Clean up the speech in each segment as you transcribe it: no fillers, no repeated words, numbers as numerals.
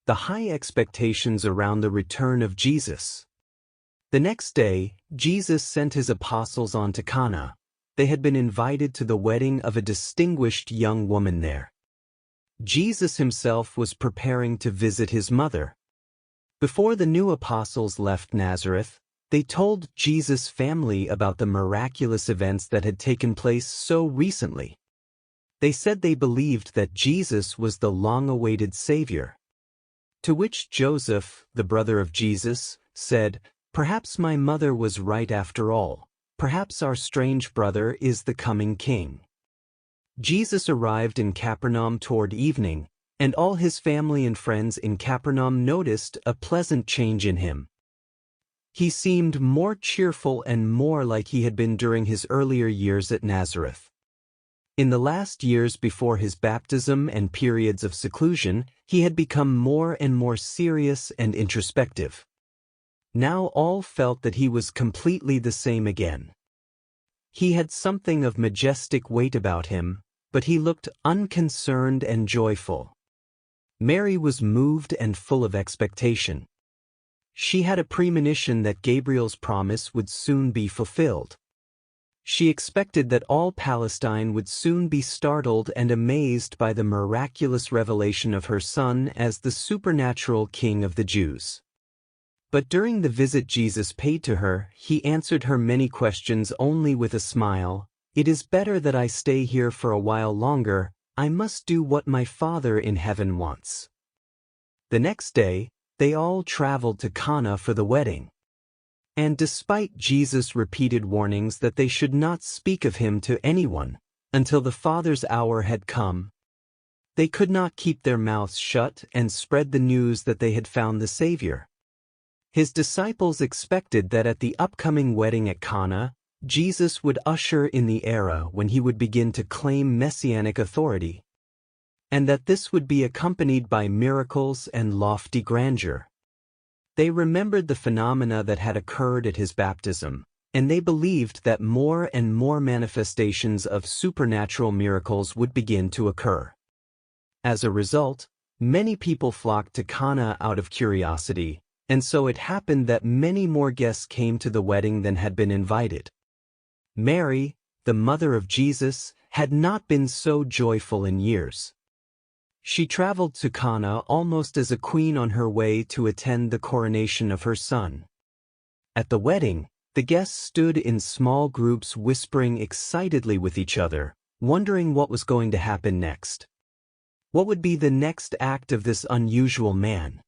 the high expectations around the return of Jesus. The next day, Jesus sent his apostles on to Cana. They had been invited to the wedding of a distinguished young woman there. Jesus himself was preparing to visit his mother. Before the new apostles left Nazareth, they told Jesus' family about the miraculous events that had taken place so recently. They said they believed that Jesus was the long-awaited Savior. To which Joseph, the brother of Jesus, said, "Perhaps my mother was right after all. Perhaps our strange brother is the coming king." Jesus arrived in Capernaum toward evening, and all his family and friends in Capernaum noticed a pleasant change in him. He seemed more cheerful and more like he had been during his earlier years at Nazareth. In the last years before his baptism and periods of seclusion, he had become more and more serious and introspective. Now all felt that he was completely the same again. He had something of majestic weight about him, but he looked unconcerned and joyful. Mary was moved and full of expectation. She had a premonition that Gabriel's promise would soon be fulfilled. She expected that all Palestine would soon be startled and amazed by the miraculous revelation of her son as the supernatural king of the Jews. But during the visit Jesus paid to her, he answered her many questions only with a smile. "It is better that I stay here for a while longer. I must do what my Father in heaven wants." The next day, they all traveled to Cana for the wedding. And despite Jesus' repeated warnings that they should not speak of him to anyone until the Father's hour had come, they could not keep their mouths shut and spread the news that they had found the Savior. His disciples expected that at the upcoming wedding at Cana, Jesus would usher in the era when he would begin to claim messianic authority, and that this would be accompanied by miracles and lofty grandeur. They remembered the phenomena that had occurred at his baptism, and they believed that more and more manifestations of supernatural miracles would begin to occur. As a result, many people flocked to Cana out of curiosity, and so it happened that many more guests came to the wedding than had been invited. Mary, the mother of Jesus, had not been so joyful in years. She traveled to Cana almost as a queen on her way to attend the coronation of her son. At the wedding, the guests stood in small groups whispering excitedly with each other, wondering what was going to happen next. What would be the next act of this unusual man?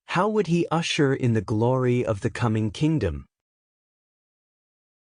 How would he usher in the glory of the coming kingdom?